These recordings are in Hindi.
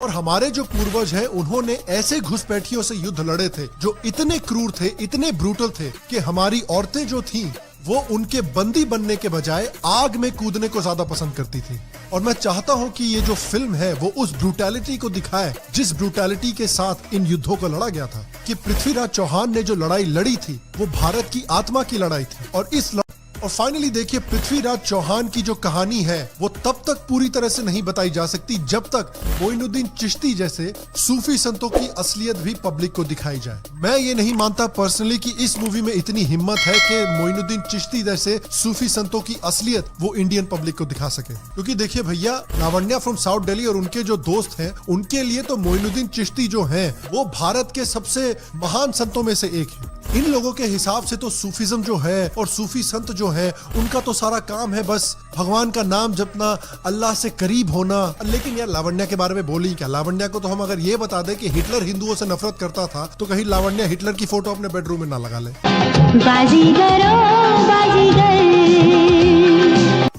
और हमारे जो पूर्वज हैं उन्होंने ऐसे घुसपैठियों से युद्ध लड़े थे जो इतने क्रूर थे, इतने ब्रूटल थे कि हमारी औरतें जो थीं वो उनके बंदी बनने के बजाय आग में कूदने को ज्यादा पसंद करती थी। और मैं चाहता हूं कि ये जो फिल्म है वो उस ब्रूटैलिटी को दिखाए जिस ब्रूटैलिटी के साथ इन युद्धों को लड़ा गया था। कि पृथ्वीराज चौहान ने जो लड़ाई लड़ी थी वो भारत की आत्मा की लड़ाई थी। और फाइनली देखिए, पृथ्वीराज चौहान की जो कहानी है वो तब तक पूरी तरह से नहीं बताई जा सकती जब तक मोइनुद्दीन चिश्ती जैसे सूफी संतों की असलियत भी पब्लिक को दिखाई जाए। मैं ये नहीं मानता पर्सनली कि इस मूवी में इतनी हिम्मत है कि मोइनुद्दीन चिश्ती जैसे सूफी संतों की असलियत वो इंडियन पब्लिक को दिखा सके। क्योंकि देखिए भैया, लावण्या फ्रॉम साउथ दिल्ली और उनके जो दोस्त हैं उनके लिए तो मोइनुद्दीन चिश्ती जो हैं वो भारत के सबसे महान संतों में से एक है। इन लोगों के हिसाब से तो सूफीज्म जो है और सूफी संत जो है उनका तो सारा काम है बस भगवान का नाम जपना, अल्लाह से करीब होना। लेकिन यार लावण्या के बारे में बोली क्या? लावण्या को तो हम अगर ये बता दें कि हिटलर हिंदुओं से नफरत करता था तो कहीं लावण्या हिटलर की फोटो अपने बेडरूम में ना लगा ले।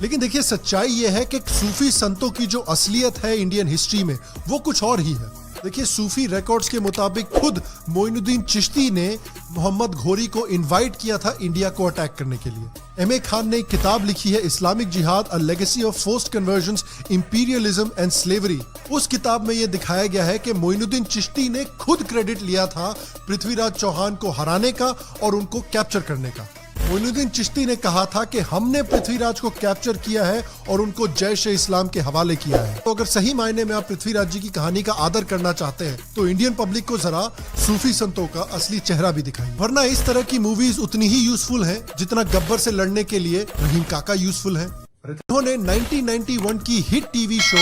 लेकिन देखिए, सच्चाई ये है कि सूफी संतों की जो असलियत है इंडियन हिस्ट्री में वो कुछ और ही है। देखिए, सूफी रिकॉर्ड्स के मुताबिक खुद मोइनुद्दीन चिश्ती ने मोहम्मद घोरी को इनवाइट किया था इंडिया को अटैक करने के लिए। एम ए खान ने एक किताब लिखी है, इस्लामिक जिहाद, a legacy of forced convergence, imperialism and slavery. उस किताब में यह दिखाया गया है कि मोइनुद्दीन चिश्ती ने खुद क्रेडिट लिया था पृथ्वीराज चौहान को हराने का और उनको कैप्चर करने का। मोइनुद्दीन चिश्ती ने कहा था कि हमने पृथ्वीराज को कैप्चर किया है और उनको जैश-ए-इस्लाम के हवाले किया है। तो अगर सही मायने में आप पृथ्वीराज जी की कहानी का आदर करना चाहते हैं तो इंडियन पब्लिक को जरा सूफी संतों का असली चेहरा भी दिखाइए। वरना इस तरह की मूवीज उतनी ही यूजफुल है जितना गब्बर से लड़ने के लिए रहीम काका यूजफुल है। उन्होंने 1991 की हिट टीवी शो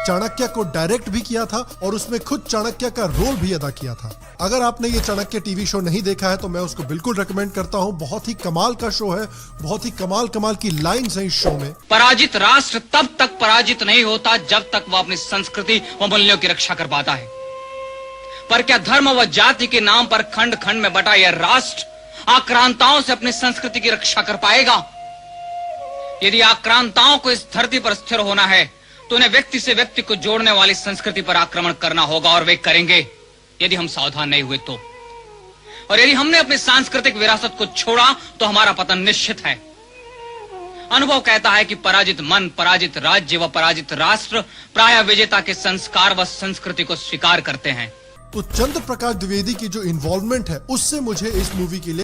चाणक्य को डायरेक्ट भी किया था और उसमें खुद चाणक्य का रोल भी अदा किया था। अगर आपने ये चाणक्य टीवी शो नहीं देखा है तो मैं उसको बिल्कुल रेकमेंड करता हूँ। बहुत ही कमाल का शो है, बहुत ही कमाल की लाइन्स हैं इस शो में। पराजित राष्ट्र तब तक पराजित नहीं होता जब तक वो अपनी संस्कृति व मूल्यों की रक्षा कर पाता है। पर क्या धर्म व जाति के नाम पर खंड खंड में बटा यह राष्ट्र आक्रांताओं से अपनी संस्कृति की रक्षा कर पाएगा? यदि आक्रांताओं को इस धरती पर स्थिर होना है तो उन्हें व्यक्ति से व्यक्ति को जोड़ने वाली संस्कृति पर आक्रमण करना होगा, और वे करेंगे यदि हम सावधान नहीं हुए तो। और यदि हमने अपनी सांस्कृतिक विरासत को छोड़ा तो हमारा पतन निश्चित है। अनुभव कहता है कि पराजित मन, पराजित राज्य व पराजित राष्ट्र प्रायः विजेता के संस्कार व संस्कृति को स्वीकार करते हैं। तो चंद्र प्रकाश द्विवेदी की जो इन्वॉल्वमेंट है उससे मुझे इस मूवी के लिए